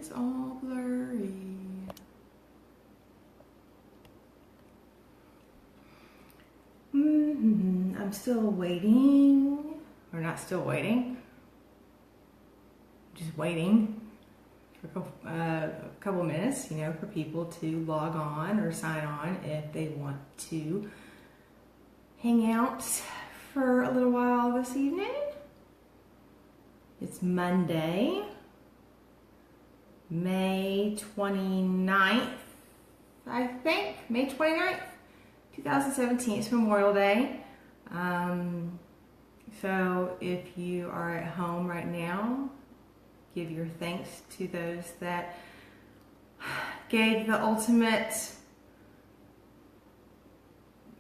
is all blurry. I'm still waiting, or not still waiting, just waiting for a couple minutes, for people to log on or sign on if they want to hang out for a little while this evening. It's Monday, May 29th, I think, May 29th, 2017. It's Memorial Day. So if you are at home right now, give your thanks to those that gave the ultimate,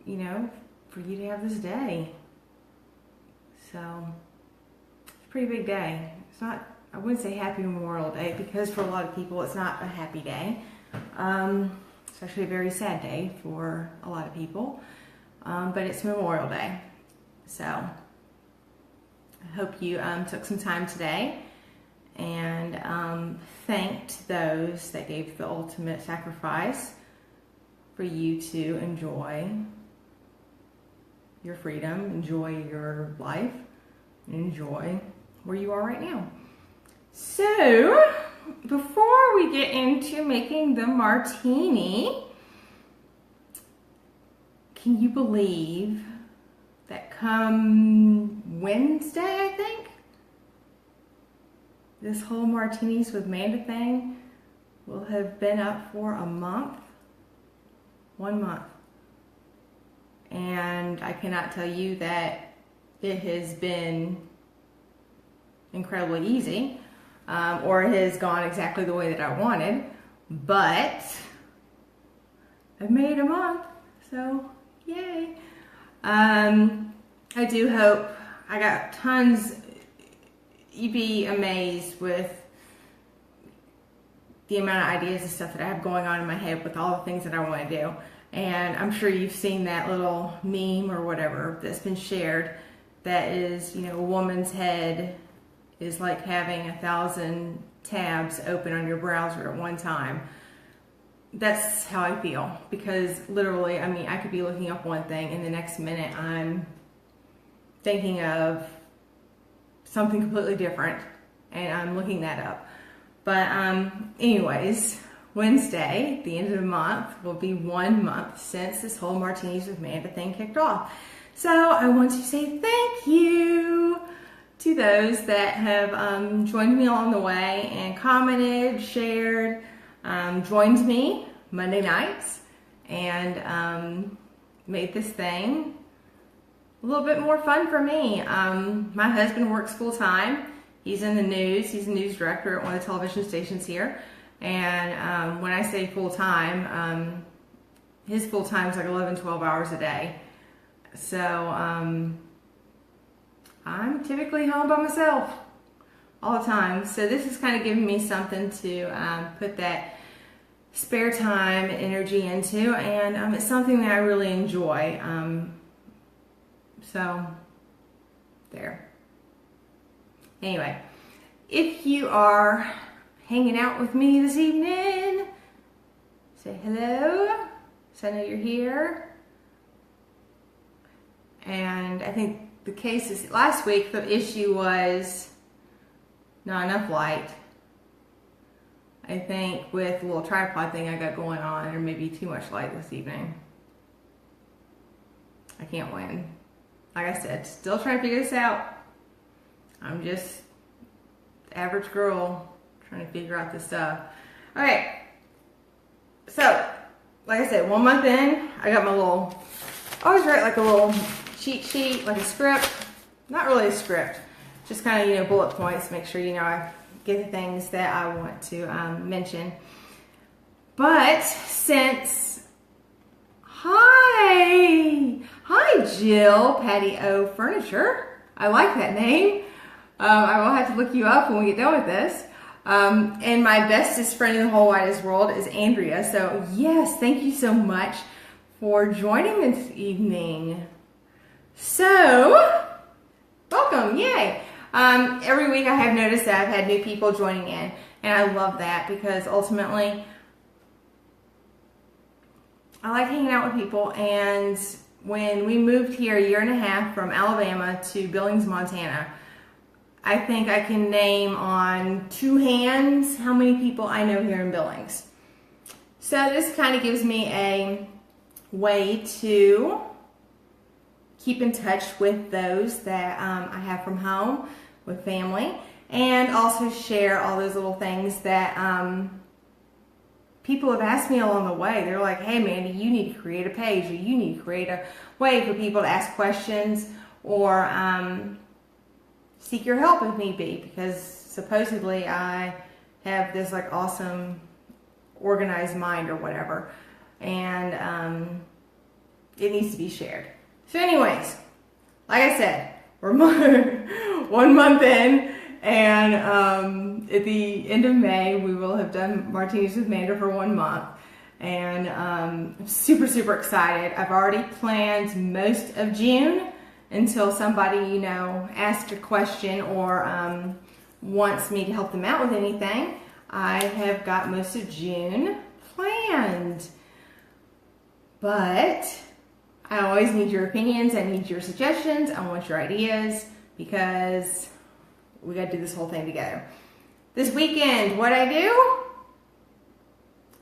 for you to have this day. So it's a pretty big day. It's not, I wouldn't say Happy Memorial Day, because for a lot of people it's not a happy day. It's actually a very sad day for a lot of people, but it's Memorial Day. So I hope you took some time today and thanked those that gave the ultimate sacrifice for you to enjoy your freedom, enjoy your life, and enjoy where you are right now. So before we get into making the martini, can you believe that come Wednesday, I think, this whole Martinis with Manda thing will have been up for a month? 1 month. And I cannot tell you that it has been incredibly easy, or it has gone exactly the way that I wanted, but I've made it a month, so yay. I do hope, I got tons, you'd be amazed with the amount of ideas and stuff that I have going on in my head with all the things that I want to do. And I'm sure you've seen that little meme or whatever that's been shared that is, a woman's head is like having 1,000 tabs open on your browser at one time. That's how I feel, because literally, I could be looking up one thing and the next minute I'm thinking of something completely different and I'm looking that up. But anyways, Wednesday, the end of the month, will be 1 month since this whole Martinis with Manda thing kicked off. So I want to say thank you to those that have joined me along the way and commented, shared, joined me Monday nights and made this thing a little bit more fun for me. My husband works full time. He's in the news. He's a news director at one of the television stations here. And when I say full time, his full time is like 11, 12 hours a day. So I'm typically home by myself all the time. So this is kind of giving me something to put that spare time and energy into, and it's something that I really enjoy. So there. Anyway, if you are hanging out with me this evening, say hello, so I know you're here. And I think the case is, last week the issue was not enough light. I think with the little tripod thing I got going on, there may be too much light this evening. I can't win. Like I said, still trying to figure this out. I'm just the average girl trying to figure out this stuff. All right. So, like I said, 1 month in, I got my little, I always write like a little cheat sheet, like a script. Not really a script, just kind of, bullet points, make sure, I get the things that I want to mention. But since, hi Jill, Patio Furniture. I like that name. I will have to look you up when we get done with this. And my bestest friend in the whole widest world is Andrea. So yes, thank you so much for joining this evening. So, welcome, yay. Every week I have noticed that I've had new people joining in, and I love that because ultimately I like hanging out with people. And when we moved here a year and a half from Alabama to Billings, Montana, I think I can name on two hands how many people I know here in Billings. So this kind of gives me a way to keep in touch with those that I have from home, with family, and also share all those little things that people have asked me along the way. They're like, hey Mandy, you need to create a page, or you need to create a way for people to ask questions, or seek your help if need be, because supposedly I have this like awesome organized mind or whatever, and it needs to be shared. So anyways, like I said, we're 1 month in, and at the end of May we will have done Martinis with Manda for 1 month, and I'm super excited. I've already planned most of June until somebody asks a question or wants me to help them out with anything. I have got most of June planned, but I always need your opinions. I need your suggestions. I want your ideas, because we got to do this whole thing together. This weekend, what I do?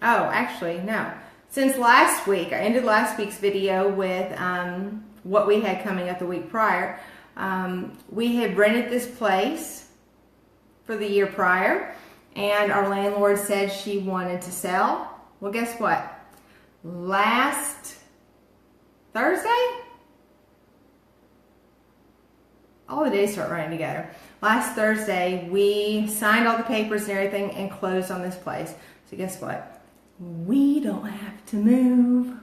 Oh, actually, no. Since last week, I ended last week's video with what we had coming up the week prior. We had rented this place for the year prior, and our landlord said she wanted to sell. Well, guess what? Last Thursday? All the days start running together. Last Thursday, we signed all the papers and everything and closed on this place. So guess what? We don't have to move.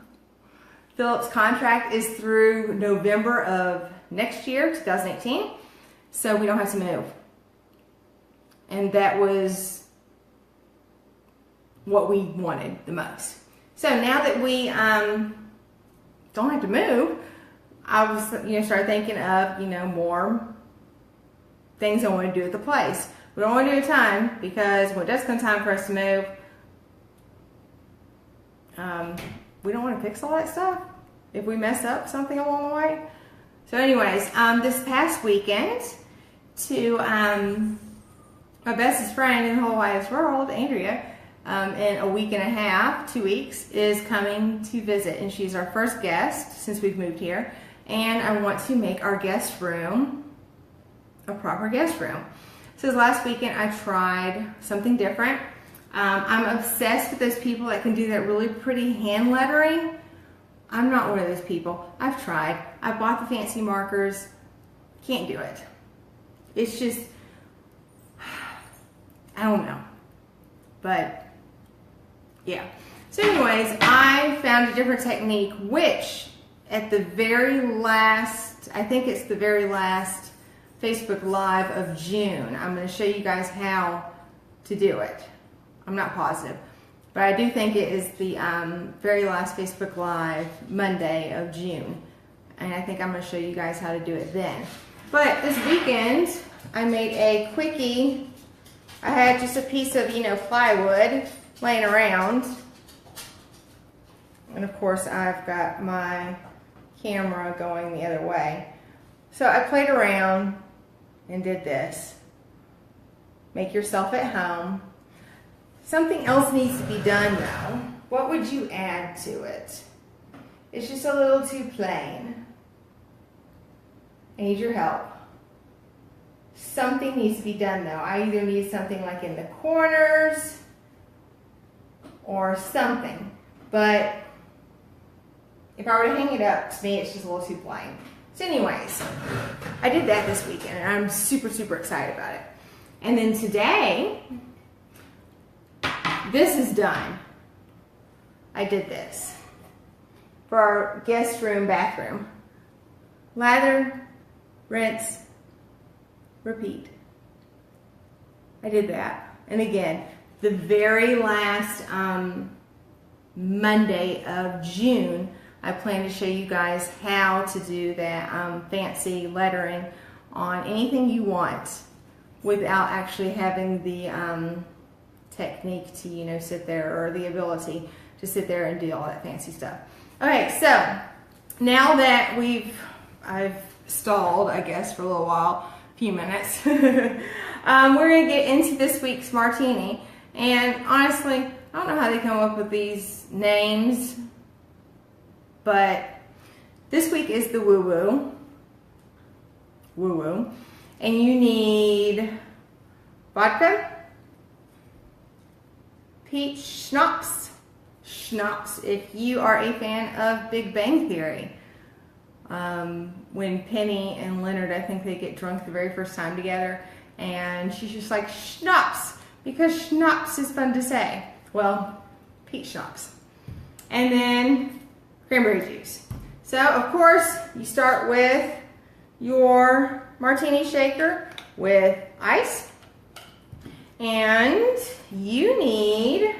Philip's contract is through November of next year, 2018. So we don't have to move. And that was what we wanted the most. So now that we don't have to move, I was start thinking of more things I want to do at the place. We don't want to do it at a time, because when it does come time for us to move, we don't want to fix all that stuff if we mess up something along the way. So anyways, this past weekend, to my bestest friend in the whole wide world, Andrea, in a week and a half, 2 weeks, is coming to visit, and she's our first guest since we've moved here, and I want to make our guest room a proper guest room. So last weekend I tried something different. I'm obsessed with those people that can do that really pretty hand lettering. I'm not one of those people. I've tried. I bought the fancy markers. Can't do it. It's just, I don't know. But yeah. So anyways, I found a different technique, which at the very last, I think it's the very last Facebook Live of June, I'm going to show you guys how to do it. I'm not positive, but I do think it is the very last Facebook Live Monday of June, and I think I'm going to show you guys how to do it then. But this weekend I made a quickie. I had just a piece of plywood laying around, and of course I've got my camera going the other way. So I played around and did this. Make yourself at home. Something else needs to be done though. What would you add to it? It's just a little too plain. I need your help. Something needs to be done though. I either need something like in the corners or something. But if I were to hang it up, to me it's just a little too plain. So anyways, I did that this weekend, and I'm super excited about it. And then today, this is done. I did this for our guest room, bathroom. Lather, rinse, repeat. I did that. And again, the very last Monday of June, I plan to show you guys how to do that fancy lettering on anything you want without actually having the technique to, you know, sit there, or the ability to sit there and do all that fancy stuff. Okay, so now that I've stalled, I guess, for a little while, a few minutes, we're going to get into this week's martini. And honestly, I don't know how they come up with these names, but this week is the Woo Woo. Woo Woo. And you need vodka, peach schnapps. Schnapps, if you are a fan of Big Bang Theory. When Penny and Leonard, I think they get drunk the very first time together, and she's just like, schnapps, because schnapps is fun to say. Well, peach schnapps. And then cranberry juice. So, of course, you start with your martini shaker with ice. And you need,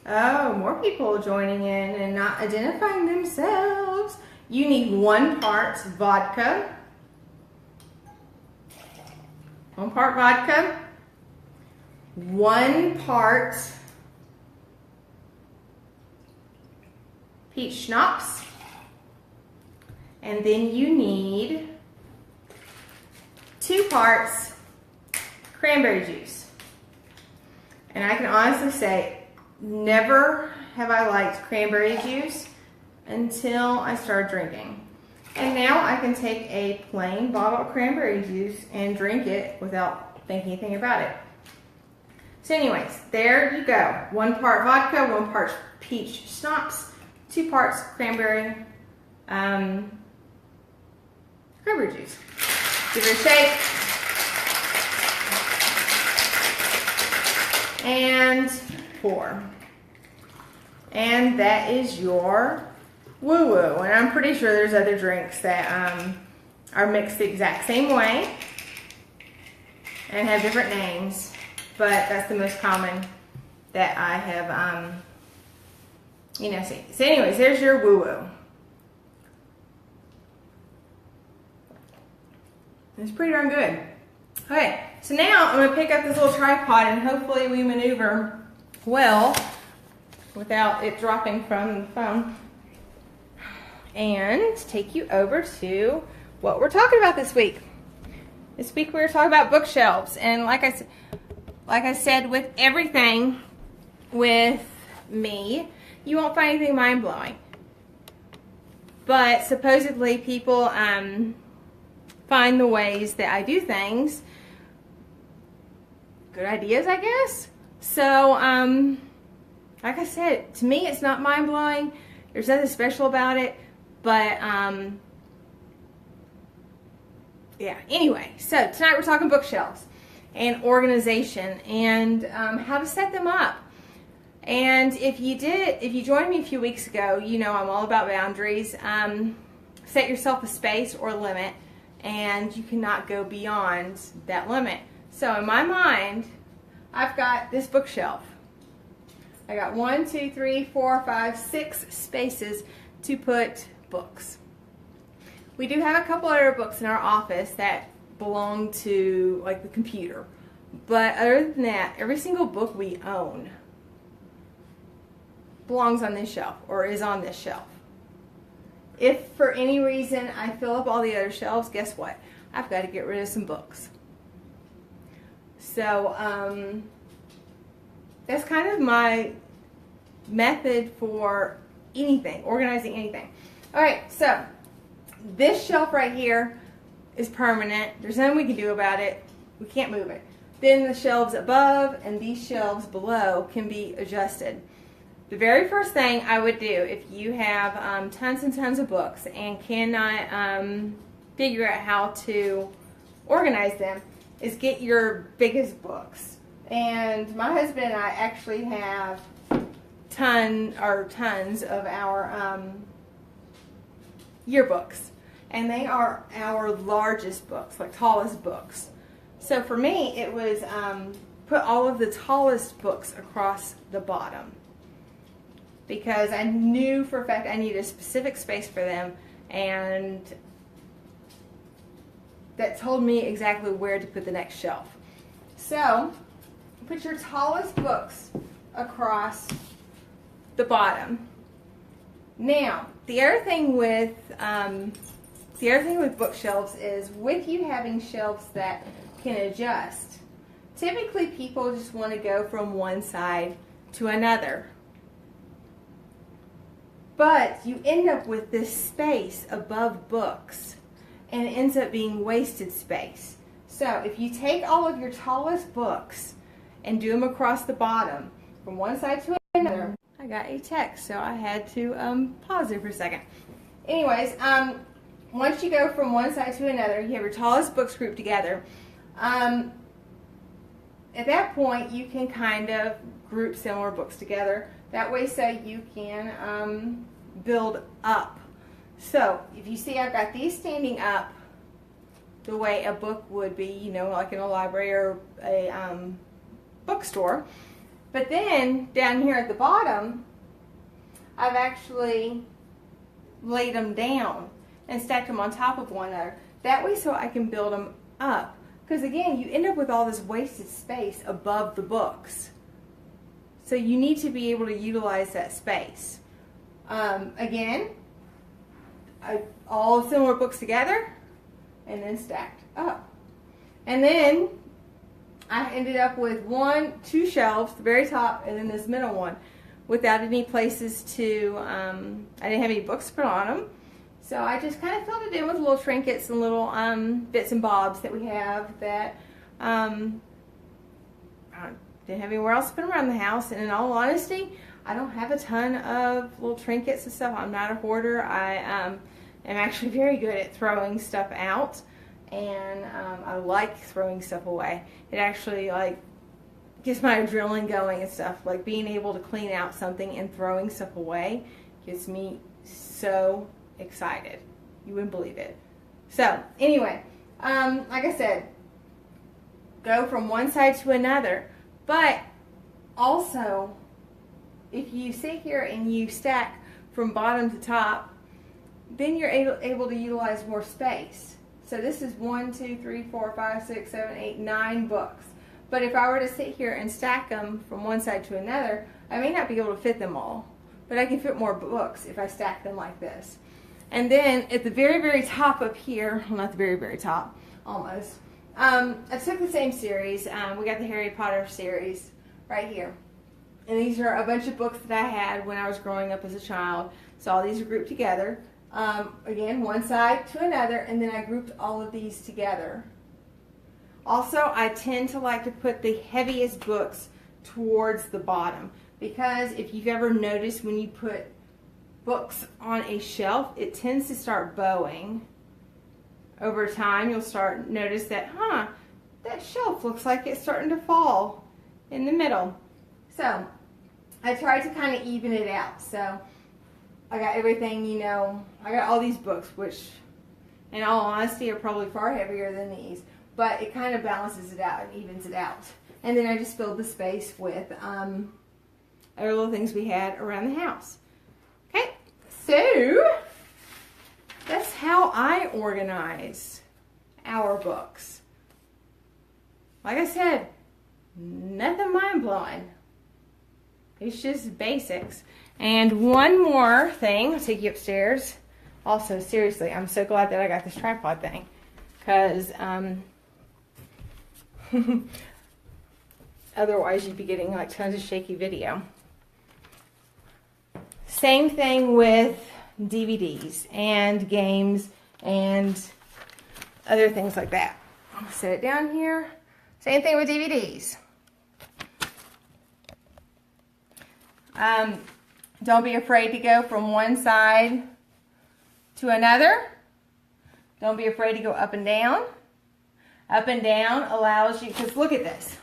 oh, more people joining in and not identifying themselves. You need 1 part vodka. 1 part vodka. 1 part peach schnapps. And then you need 2 parts cranberry juice. And I can honestly say, never have I liked cranberry juice until I started drinking. And now I can take a plain bottle of cranberry juice and drink it without thinking anything about it. So anyways, there you go. 1 part vodka, 1 part peach schnapps, 2 parts cranberry juice. Give it a shake. And pour. And that is your Woo Woo. And I'm pretty sure there's other drinks that are mixed the exact same way and have different names, but that's the most common that I have seen. So anyways, there's your Woo Woo. It's pretty darn good. Okay, so now I'm going to pick up this little tripod and hopefully we maneuver well without it dropping from the phone, and take you over to what we're talking about this week. This week we're talking about bookshelves, and like I said, with everything with me, you won't find anything mind-blowing. But supposedly people find the ways that I do things good ideas, I guess. So, like I said, to me it's not mind-blowing. There's nothing special about it. But, yeah. Anyway, so tonight we're talking bookshelves and organization and how to set them up. And if you joined me a few weeks ago, you know I'm all about boundaries. Set yourself a space or limit, and you cannot go beyond that limit. So in my mind, I've got this bookshelf. I got 1, 2, 3, 4, 5, 6 spaces to put books. We do have a couple other books in our office that belong to like the computer. But other than that, every single book we own belongs on this shelf or is on this shelf. If for any reason I fill up all the other shelves, guess what? I've got to get rid of some books. So that's kind of my method for anything, organizing anything. Alright, so this shelf right here is permanent. There's nothing we can do about it. We can't move it. Then the shelves above and these shelves below can be adjusted. The very first thing I would do if you have tons and tons of books and cannot figure out how to organize them is get your biggest books. And my husband and I actually have tons of our yearbooks, and they are our largest books, like tallest books. So for me, it was put all of the tallest books across the bottom, because I knew for a fact I needed a specific space for them, and that told me exactly where to put the next shelf. So put your tallest books across the bottom. Now, the other thing with bookshelves is, with you having shelves that can adjust, typically people just want to go from one side to another. But you end up with this space above books, and it ends up being wasted space. So if you take all of your tallest books and do them across the bottom from one side to another. I got a text, so I had to pause there for a second. Anyways, once you go from one side to another, you have your tallest books grouped together. At that point, you can kind of group similar books together. That way, so you can build up. So if you see, I've got these standing up the way a book would be, you know, like in a library or a bookstore. But then down here at the bottom, I've actually laid them down and stacked them on top of one another. That way, so I can build them up. Because again, you end up with all this wasted space above the books. So you need to be able to utilize that space. Again, all similar books together and then stacked up. And then I ended up with two shelves, the very top, and then this middle one, without any places to, I didn't have any books to put on them. So I just kind of filled it in with little trinkets and little bits and bobs that we have that I didn't have anywhere else to put them around the house. And in all honesty, I don't have a ton of little trinkets and stuff. I'm not a hoarder. I am actually very good at throwing stuff out. And I like throwing stuff away. It actually like gets my adrenaline going and stuff. Like being able to clean out something and throwing stuff away gets me so excited. You wouldn't believe it. So anyway, like I said, go from one side to another. But also, if you sit here and you stack from bottom to top, then you're able to utilize more space. So this is 1, 2, 3, 4, 5, 6, 7, 8, 9 books. But if I were to sit here and stack them from one side to another, I may not be able to fit them all. But I can fit more books if I stack them like this. And then at the very, very top up here, well, not the very, very top, almost, I took the same series. We got the Harry Potter series right here. And these are a bunch of books that I had when I was growing up as a child. So all these are grouped together. Again, one side to another, and then I grouped all of these together. Also, I tend to like to put the heaviest books towards the bottom, because if you've ever noticed when you put books on a shelf, it tends to start bowing. Over time, you'll start notice that, that shelf looks like it's starting to fall in the middle. So I tried to kind of even it out. So I got everything, you know, I got all these books, which in all honesty are probably far heavier than these, but it kind of balances it out and evens it out. And then I just filled the space with other little things we had around the house. Okay, so that's how I organize our books. Like I said, nothing mind-blowing. It's just basics. And one more thing, I'll take you upstairs. Also, seriously, I'm so glad that I got this tripod thing, because otherwise you'd be getting like tons of shaky video. Same thing with DVDs and games and other things like that. I'll set it down here. Same thing with DVDs. Don't be afraid to go from one side to another. Don't be afraid to go up and down. Up and down allows you, because look at this.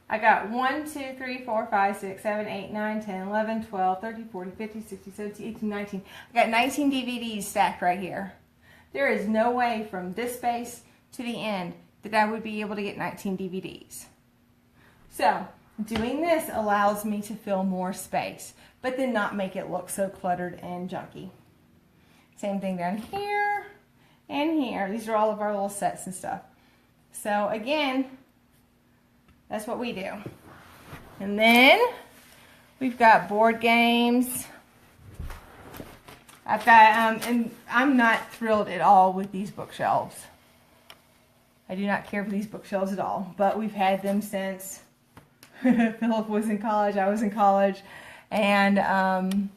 I got 1, 2, 3, 4, 5, 6, 7, 8, 9, 10, 11, 12, 13, 14, 15, 16, 17, 18, 19. I got 19 DVDs stacked right here. There is no way from this space to the end that I would be able to get 19 DVDs. So doing this allows me to fill more space, but then not make it look so cluttered and junky. Same thing down here. and here. These are all of our little sets and stuff. So again, that's what we do. And then we've got board games. I've got, and I'm not thrilled at all with these bookshelves. I do not care for these bookshelves at all, but we've had them since Philip was in college, I was in college, and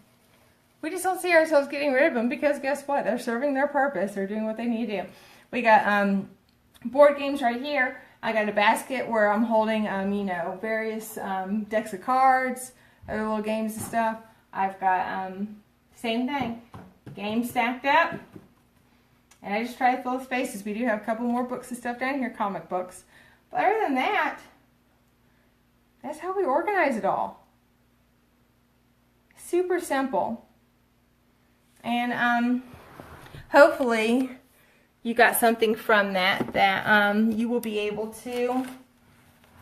we just don't see ourselves getting rid of them because guess what? They're serving their purpose. They're doing what they need to do. We got board games right here. I got a basket where I'm holding, you know, various decks of cards, other little games and stuff. I've got, same thing, games stacked up. And I just try to fill the spaces. We do have a couple more books and stuff down here, comic books. But other than that, that's how we organize it all. Super simple. And hopefully you got something from that that you will be able to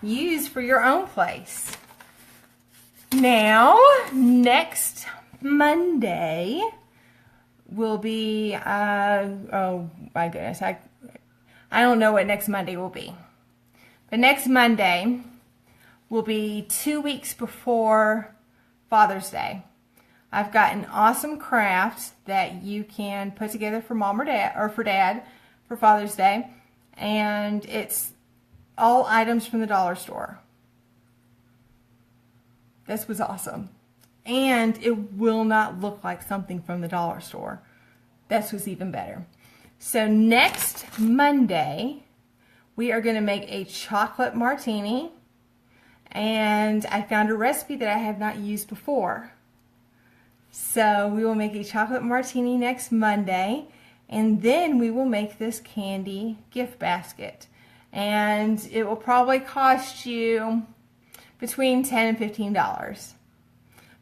use for your own place. Now, next Monday will be, oh my goodness, I don't know what next Monday will be. But next Monday will be 2 weeks before Father's Day. I've got an awesome craft that you can put together for mom or dad, or for dad, for Father's Day. And it's all items from the dollar store. This was awesome. And it will not look like something from the dollar store. This was even better. So next Monday, we are going to make a chocolate martini. And I found a recipe that I have not used before. So we will make a chocolate martini next Monday. And then we will make this candy gift basket. And it will probably cost you between $10 and $15.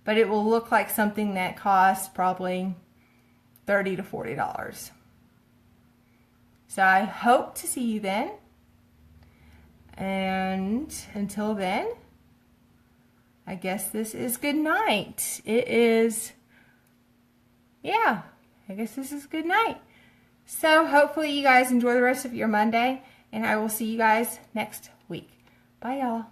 But it will look like something that costs probably $30 to $40. So I hope to see you then. And until then, I guess this is good night. It is, yeah, I guess this is good night. So hopefully you guys enjoy the rest of your Monday, and I will see you guys next week. Bye, y'all.